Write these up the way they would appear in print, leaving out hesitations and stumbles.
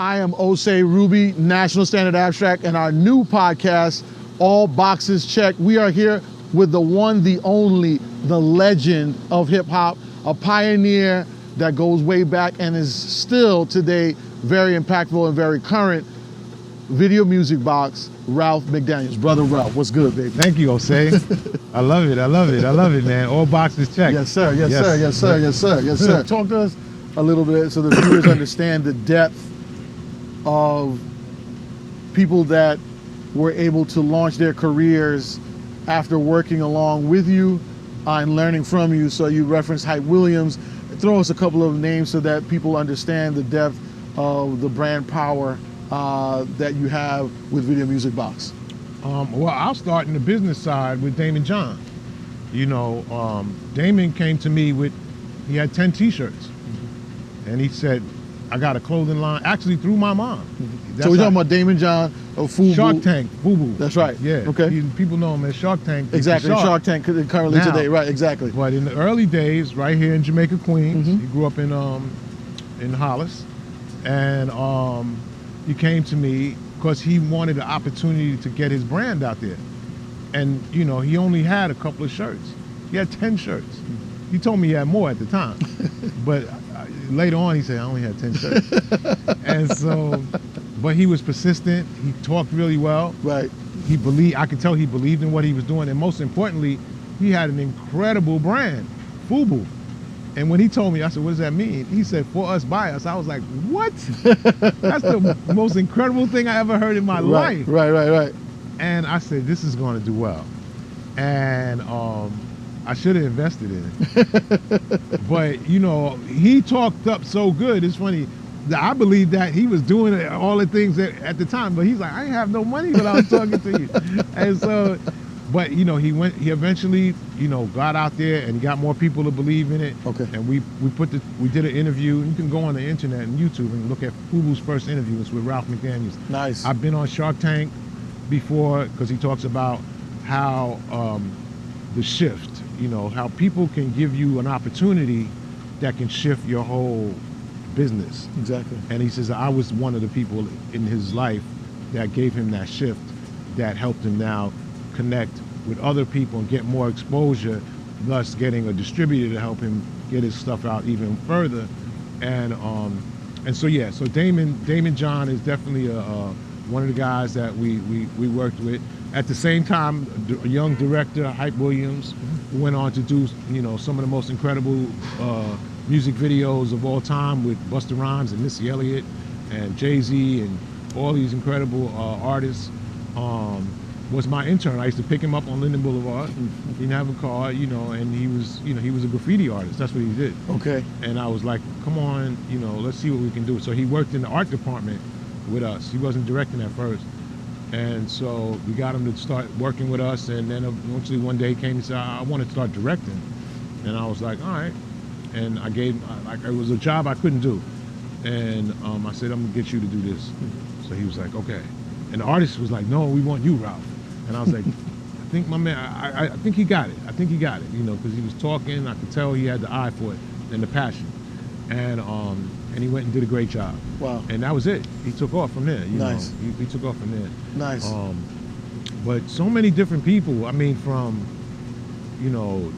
I am Osei Rubie, National Standard Abstract, and our new podcast, All Boxes Checked. We are here with the one, the only, the legend of hip hop, a pioneer that goes way back and is still today very impactful and very current. Video Music Box, Ralph McDaniels. Brother Ralph, what's good, baby? Thank you, Osei. I love it, man. All boxes checked. Yes, sir, yes, sir, yes, sir, yes, sir, yes, sir. Talk to us a little bit so the viewers understand the depth of people that were able to launch their careers after working along with you and learning from you. So you referenced Hype Williams. Throw us a couple of names so that people understand the depth of the brand power that you have with Video Music Box. Well, I'll start in the business side with Damon John. You know, Damon came to me he had 10 t-shirts. And he said, I got a clothing line, actually through my mom. So we're talking about Damon John of FUBU. Shark Tank, FUBU. That's right. Yeah. Okay. People know him as Shark Tank. Exactly. Shark Tank currently now, today. Right. Exactly. But in the early days, right here in Jamaica, Queens, he grew up in Hollis, and he came to me because he wanted the opportunity to get his brand out there. And you know, he only had a couple of shirts. He had 10 shirts. He told me he had more at the time, but later on he said I only had 10 shirts. And so, but he was persistent. He talked really well. Right. I could tell he believed in what he was doing, and most importantly, he had an incredible brand, FUBU. And when he told me, I said, what does that mean? He said, for us, by us. I was like, what? That's the most incredible thing I ever heard in my life. Right. And I said, this is going to do well. And I should have invested in it. But, you know, he talked up so good. It's funny. I believe that he was doing all the things at the time, but he's like, I didn't have no money when I was talking to you. And so, but you know, he eventually, you know, got out there and got more people to believe in it. Okay. And we did an interview. You can go on the internet and YouTube and look at FUBU's first interview. It's with Ralph McDaniels. Nice. I've been on Shark Tank before because he talks about how the shift, you know, how people can give you an opportunity that can shift your whole business. Exactly. And he says, I was one of the people in his life that gave him that shift that helped him now connect with other people and get more exposure, thus getting a distributor to help him get his stuff out even further. And so yeah, so Damon John is definitely one of the guys that we worked with. At the same time, a young director, Hype Williams, who went on to do, you know, some of the most incredible music videos of all time with Busta Rhymes and Missy Elliott and Jay-Z and all these incredible artists, was my intern. I used to pick him up on Linden Boulevard. He didn't have a car, you know, and he was a graffiti artist. That's what he did. Okay. And I was like, come on, you know, let's see what we can do. So he worked in the art department with us. He wasn't directing at first. And so we got him to start working with us, and then eventually one day he came and said, I want to start directing. And I was like, all right. And I gave him, like, it was a job I couldn't do. And I said, I'm gonna get you to do this. So he was like, okay. And the artist was like, no, we want you, Ralph. And I was like, I think my man, I think he got it. I think he got it, you know, because he was talking, I could tell he had the eye for it and the passion. And he went and did a great job. Wow. And that was it. He took off from there. Nice. You know, he took off from there. Nice. But so many different people. I mean, from, you know,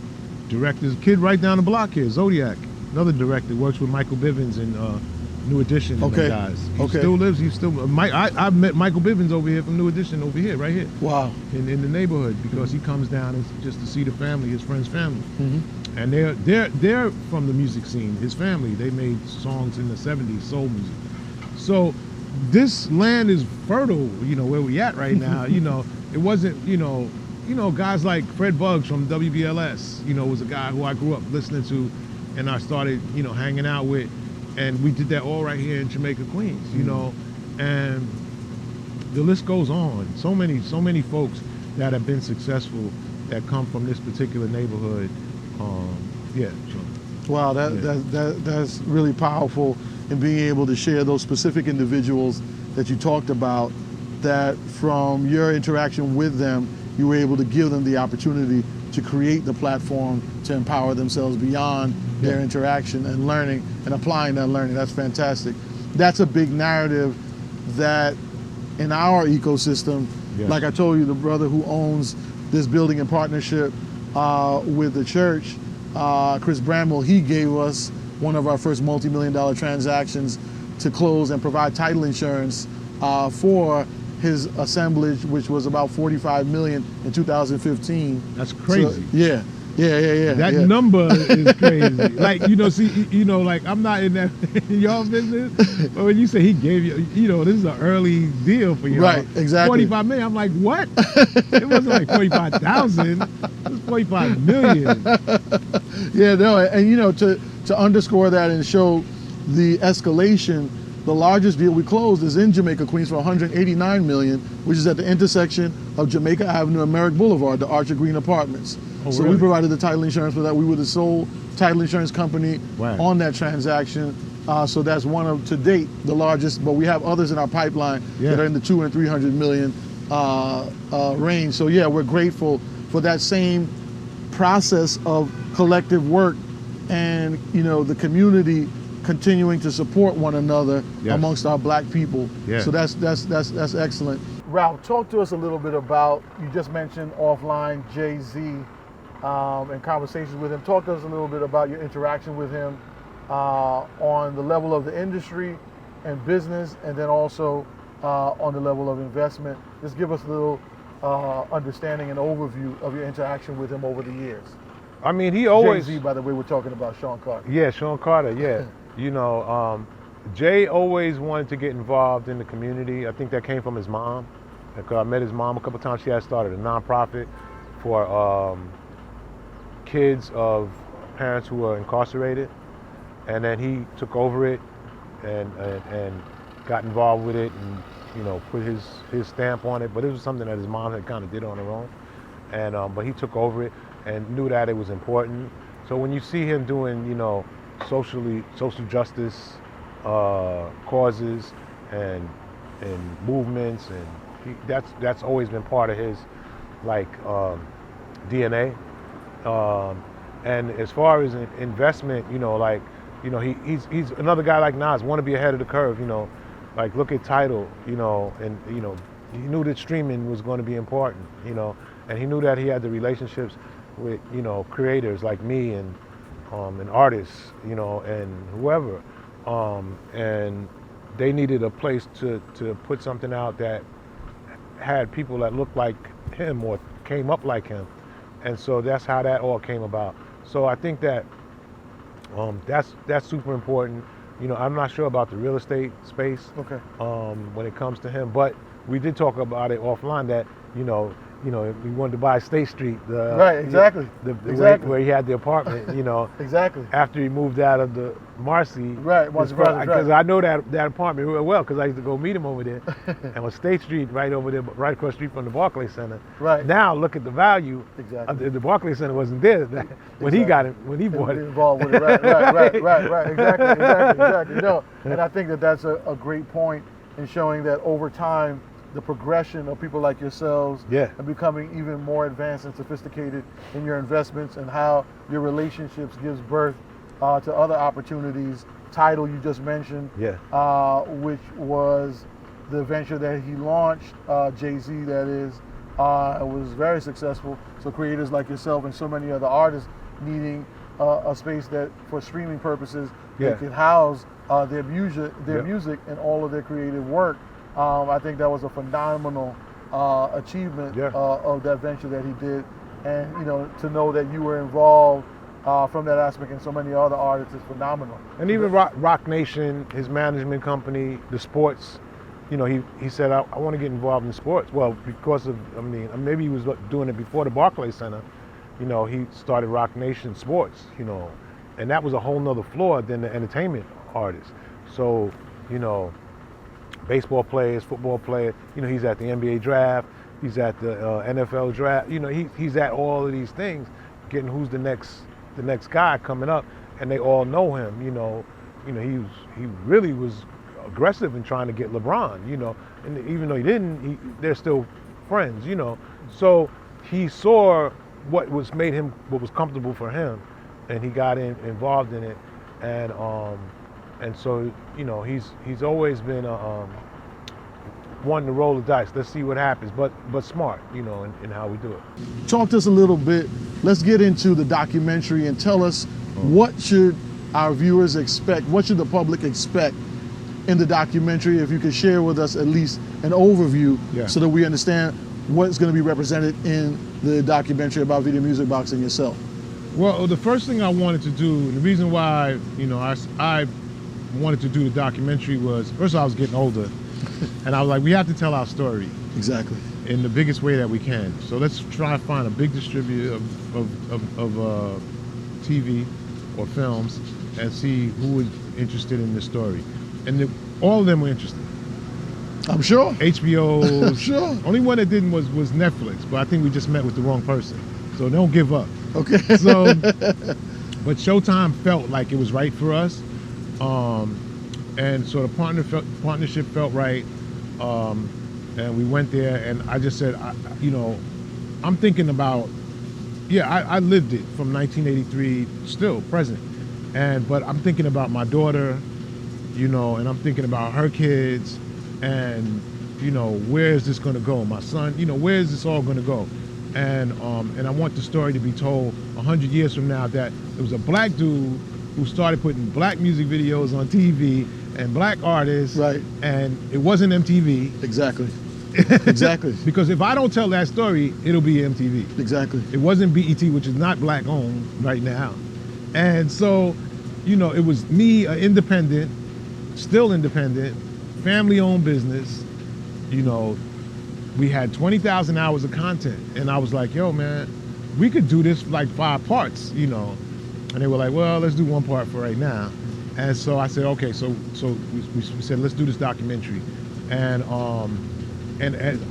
directors, kid right down the block here, Zodiac, another director, works with Michael Bivins and New Edition and Okay. the guys. He Okay. still lives. I met Michael Bivins over here from New Edition over here, right here. Wow. In the neighborhood, because he comes down just to see the family, his friend's family. Mm-hmm. And they're from the music scene. His family, they made songs in the 70s, soul music. So this land is fertile, you know, where we at right now. You know, it wasn't, you know, guys like Fred Buggs from WBLS, you know, was a guy who I grew up listening to, and I started, you know, hanging out with, and we did that all right here in Jamaica, Queens, you know, and the list goes on. So many folks that have been successful that come from this particular neighborhood. Yeah. So. Wow, that's really powerful in being able to share those specific individuals that you talked about, that from your interaction with them, you were able to give them the opportunity to create the platform to empower themselves beyond their interaction and learning and applying that learning. That's fantastic. that's a big narrative that in our ecosystem, Yes. like I told you, the brother who owns this building in partnership with the church, Chris Bramwell, he gave us one of our first multi-million-dollar transactions to close and provide title insurance for his assemblage, which was about 45 million in 2015. That's crazy. So, yeah. That number is crazy. Like, like I'm not in that in y'all business, but when you say he gave you, this is an early deal for you. Right, exactly. 45 million. I'm like, what? It wasn't like 45,000. It was 45 million. Yeah, no, and to underscore that and show the escalation, the largest deal we closed is in Jamaica, Queens for 189 million, which is at the intersection of Jamaica Avenue and Merrick Boulevard, the Archer Green Apartments. Oh, so really? we provided the title insurance for that. We were the sole title insurance company Wow. on that transaction. So that's one of, to date, the largest, but we have others in our pipeline that are in the 200 and 300 million range. So yeah, we're grateful for that same process of collective work and, the community continuing to support one another amongst our black people. Yeah. So that's excellent. Ralph, talk to us a little bit about, you just mentioned offline Jay-Z and conversations with him. Talk to us a little bit about your interaction with him on the level of the industry and business, and then also on the level of investment. Just give us a little understanding and overview of your interaction with him over the years. I mean, he always. Jay-Z, by the way, we're talking about Sean Carter. Yeah, Sean Carter. Yeah. Jay always wanted to get involved in the community. I think that came from his mom. Because I met his mom a couple times. She had started a nonprofit for kids of parents who were incarcerated, and then he took over it and got involved with it and put his stamp on it. But it was something that his mom had kind of did on her own, and but he took over it and knew that it was important. So when you see him doing social justice causes and movements, and that's always been part of his DNA. And as far as investment, he's another guy like Nas, want to be ahead of the curve. Look at Tidal, and he knew that streaming was going to be important, and he knew that he had the relationships with creators like me and artists, and whoever, and they needed a place to put something out that had people that looked like him or came up like him, and so that's how that all came about. So I think that that's super important. I'm not sure about the real estate space. Okay. When it comes to him, but we did talk about it offline that we wanted to buy State Street. Right, exactly. Exactly. Where he had the apartment, Exactly. after he moved out of the Marcy. Right, because I know that apartment real well because I used to go meet him over there. And with State Street right over there, right across the street from the Barclays Center. Right. Now look at the value. Exactly. The Barclays Center wasn't there when he got it, when he bought it. Involved with it. Right. Exactly. No, and I think that's a great point in showing that over time, the progression of people like yourselves and becoming even more advanced and sophisticated in your investments and how your relationships gives birth to other opportunities. Tidal, you just mentioned, which was the venture that he launched, Jay-Z that is, was very successful. So creators like yourself and so many other artists needing a space that for streaming purposes they could house their music and all of their creative work. I think that was a phenomenal achievement of that venture that he did, and to know that you were involved from that aspect and so many other artists is phenomenal. And even Rock Nation, his management company, the sports, he said, I want to get involved in sports. Well, because of, maybe he was doing it before the Barclays Center. He started Rock Nation Sports, and that was a whole nother floor than the entertainment artists. So, baseball players, football players, he's at the NBA draft, he's at the NFL draft, he's at all of these things, getting who's the next guy coming up, and they all know him, he really was aggressive in trying to get LeBron, and even though he didn't, they're still friends, so he saw what was comfortable for him, and he got involved in it, and And so, he's always been wanting to roll the dice. Let's see what happens, but smart, in how we do it. Talk to us a little bit. Let's get into the documentary and tell us what should our viewers expect, what should the public expect in the documentary, if you could share with us at least an overview so that we understand what's going to be represented in the documentary about Video Music Box and yourself. Well, the first thing I wanted to do, and the reason why, I wanted to do the documentary was, first of all, I was getting older, and I was like, we have to tell our story. Exactly. In the biggest way that we can. So let's try to find a big distributor of TV or films and see who was interested in this story. And all of them were interested. I'm sure. HBO. I'm sure. Only one that didn't was Netflix, but I think we just met with the wrong person. So don't give up. Okay. So, but Showtime felt like it was right for us. And so the partnership felt right. And we went there, and I just said, I'm thinking about, I lived it from 1983, still present. But I'm thinking about my daughter, and I'm thinking about her kids, and, where is this going to go? My son, where is this all going to go? And I want the story to be told 100 years from now that there was a black dude who started putting black music videos on TV and black artists, right? And it wasn't MTV. Exactly. Exactly. Because if I don't tell that story, it'll be MTV. Exactly. It wasn't BET, which is not black owned right now. And so, it was me, an independent, still independent, family owned business. We had 20,000 hours of content. And I was like, yo, man, we could do this like 5 parts, And they were like, well, let's do 1 part for right now. And so I said, okay, so we said, let's do this documentary. And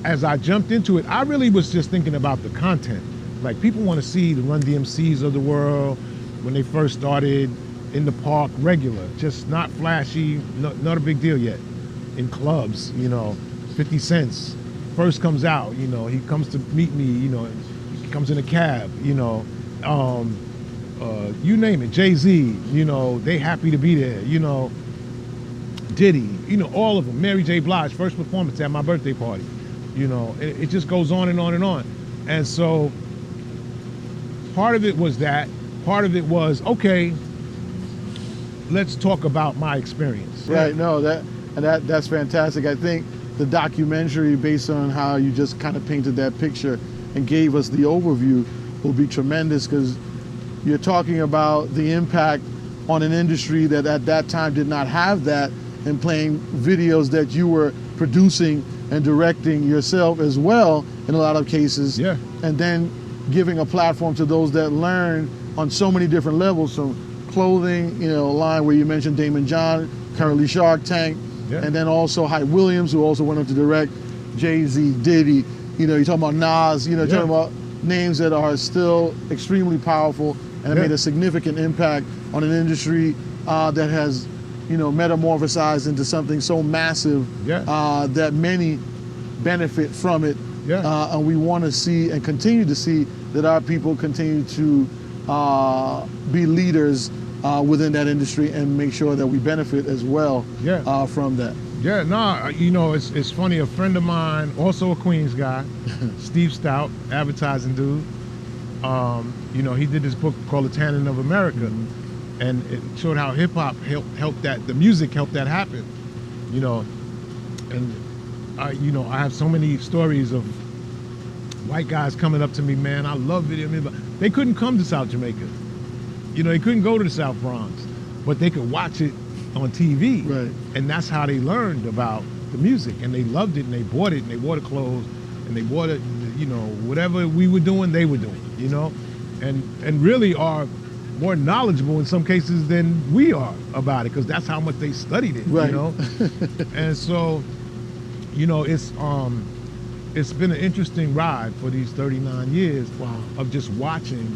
as I jumped into it, I really was just thinking about the content. Like, people want to see the Run DMCs of the world when they first started in the park, regular, just not flashy, not a big deal yet. In clubs, 50 Cent first comes out, he comes to meet me, he comes in a cab, you name it, Jay-Z, they happy to be there, Diddy, all of them, Mary J. Blige, first performance at my birthday party, it just goes on and on and on. And so part of it was that, part of it was, okay, let's talk about my experience. Right, no, that's fantastic. I think the documentary, based on how you just kind of painted that picture and gave us the overview, will be tremendous, because you're talking about the impact on an industry that at that time did not have that, and playing videos that you were producing and directing yourself as well in a lot of cases. Yeah. And then giving a platform to those that learn on so many different levels, from clothing, a line where you mentioned Damon John, currently Shark Tank, and then also Hype Williams, who also went on to direct Jay-Z, Diddy. You're talking about Nas, you're talking about names that are still extremely powerful and have made a significant impact on an industry that has, metamorphosized into something so massive that many benefit from it. And we want to see and continue to see that our people continue to be leaders within that industry, and make sure that we benefit as well from that. Yeah, no, it's funny. A friend of mine, also a Queens guy, Steve Stout, advertising dude. He did this book called The Tanning of America, and it showed how hip hop helped that, the music helped that happen. And I have so many stories of white guys coming up to me, man, I love video music. They couldn't come to South Jamaica. They couldn't go to the South Bronx, but they could watch it on TV. Right. And that's how they learned about the music, and they loved it, and they bought it, and they wore the clothes, and they bought it, whatever we were doing, they were doing, and really are more knowledgeable in some cases than we are about it, because that's how much they studied it, right. And so, it's been an interesting ride for these 39 years of just watching,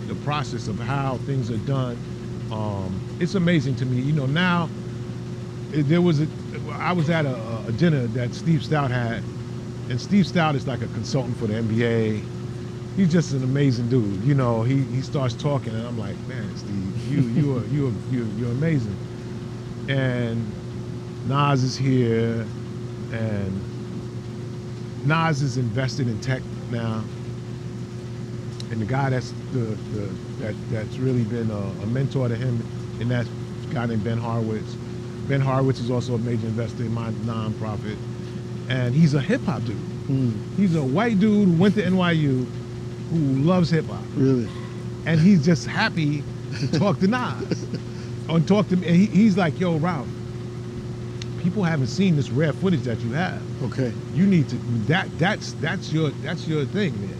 the process of how things are done. It's amazing to me. Now, I was at a dinner that Steve Stout had, and Steve Stout is like a consultant for the NBA. He's just an amazing dude. He starts talking, and I'm like, man, Steve, you're amazing. and Nas is here, and Nas is invested in tech now, and the guy that's that's really been a mentor to him, and that's a guy named Ben Horowitz. Ben Horowitz is also a major investor in my nonprofit, and he's a hip hop dude. He's a white dude who went to NYU, who loves hip hop. Really? And he's just happy to talk to Nas, or talk to me. And he's like, "Yo, Ralph, people haven't seen this rare footage that you have. Okay. You need to. That's your thing, man.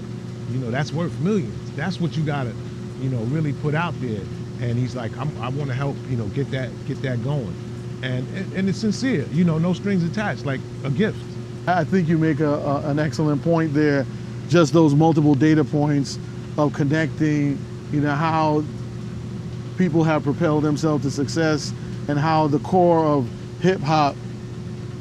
You know, that's worth millions. That's what you gotta, you know, really put out there." And he's like, "I want to help, you know, get that going." And it's sincere, you know, no strings attached, like a gift. I think you make an excellent point there. Just those multiple data points of connecting, you know, how people have propelled themselves to success and how the core of hip hop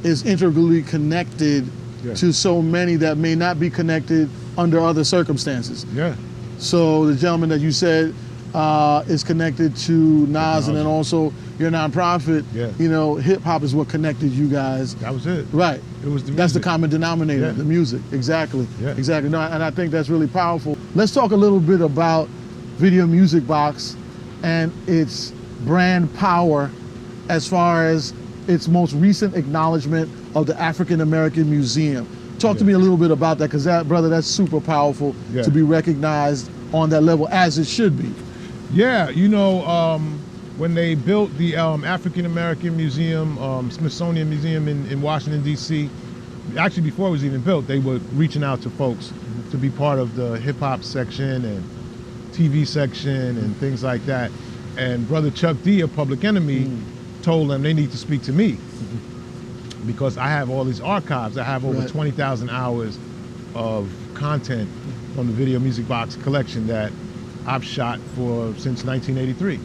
is integrally connected to so many that may not be connected under other circumstances. Yeah. So the gentleman that you said is connected to Nas, and then also your nonprofit. Yeah. You know, hip hop is what connected you guys. That was it. Right. It was the music. That's the common denominator, the music. Exactly. Yeah. Exactly. No, and I think that's really powerful. Let's talk a little bit about Video Music Box and its brand power as far as its most recent acknowledgement of the African American Museum. Talk to me a little bit about that, because that, brother, that's super powerful to be recognized on that level, as it should be. Yeah, you know, when they built the African American Museum, Smithsonian Museum in Washington, D.C., actually before it was even built, they were reaching out to folks to be part of the hip hop section and TV section and things like that. And Brother Chuck D of Public Enemy told them they need to speak to me because I have all these archives. I have over 20,000 hours of content from the Video Music Box collection that I've shot for since 1983.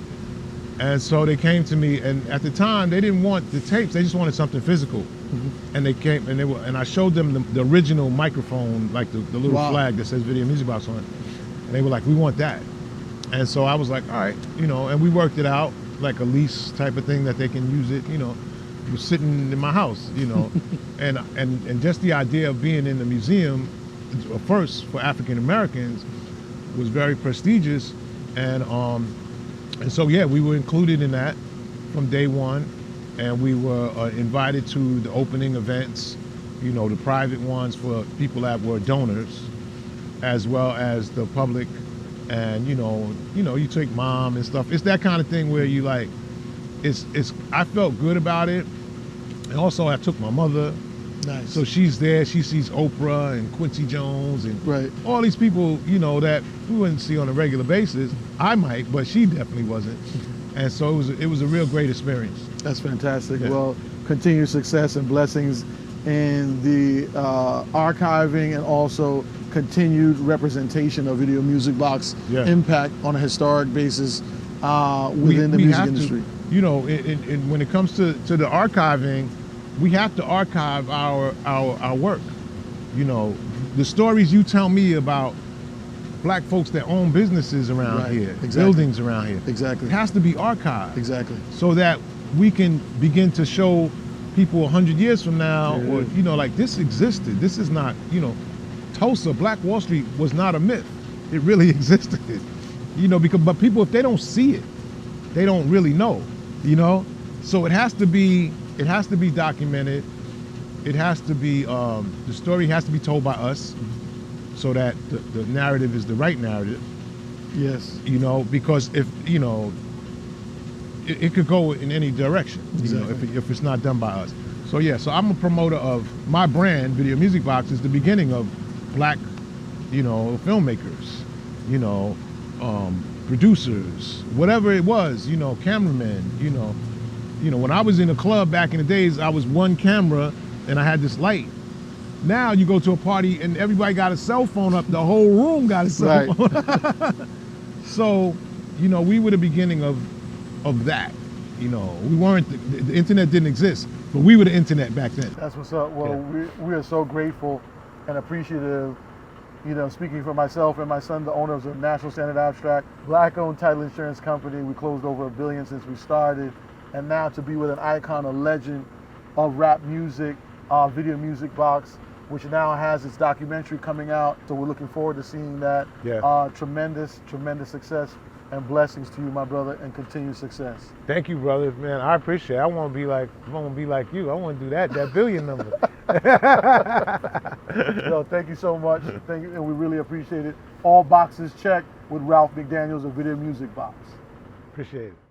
And so they came to me, and at the time they didn't want the tapes, they just wanted something physical. And they came, and I showed them the original microphone, like the little flag that says Video Music Box on it. And they were like, "We want that." And so I was like, all right, you know, and we worked it out, like a lease type of thing that they can use it, you know. It was sitting in my house, you know. and just the idea of being in the museum, first for African Americans, was very prestigious. And so, yeah, we were included in that from day one. And we were invited to the opening events, you know, the private ones for people that were donors, as well as the public. And you know, you take mom and stuff. It's that kind of thing where you like, I felt good about it. And also I took my mother. Nice. So she's there, she sees Oprah and Quincy Jones and all these people, you know, that we wouldn't see on a regular basis. I might, but she definitely wasn't. And so it was a real great experience. That's fantastic. Yeah. Well, continued success and blessings in the archiving and also continued representation of Video Music Box impact on a historic basis within the music industry. You know, when it comes to the archiving, we have to archive our work. You know, the stories you tell me about black folks that own businesses around here, buildings around here. Exactly. It has to be archived. Exactly. So that we can begin to show people 100 years from now, or, you know, like this existed. This is not, you know, Tulsa, Black Wall Street was not a myth. It really existed. You know, but people, if they don't see it, they don't really know, you know? So it has to be documented. It has to be, the story has to be told by us so that the narrative is the right narrative. Yes. You know, because if, you know, it could go in any direction, you know, if it's not done by us. So yeah, so I'm a promoter of my brand, Video Music Box, is the beginning of black, you know, filmmakers, you know, producers, whatever it was, you know, cameramen, you know. When I was in a club back in the days, I was one camera and I had this light. Now you go to a party and everybody got a cell phone up, the whole room got a cell phone. So, you know, we were the beginning of that. You know, we weren't, the internet didn't exist, but we were the internet back then. That's what's up. Well, we are so grateful and appreciative. You know, speaking for myself and my son, the owners of National Standard Abstract, Black-owned title insurance company. We closed over $1 billion since we started. and now to be with an icon, a legend of rap music, Video Music Box, which now has its documentary coming out. So we're looking forward to seeing that. Yeah. Tremendous success and blessings to you, my brother, and continued success. Thank you, brother. Man, I appreciate it. I want to be like you. I want to do that billion number. Yo, thank you so much. Thank you, and we really appreciate it. All boxes checked with Ralph McDaniels of Video Music Box. Appreciate it.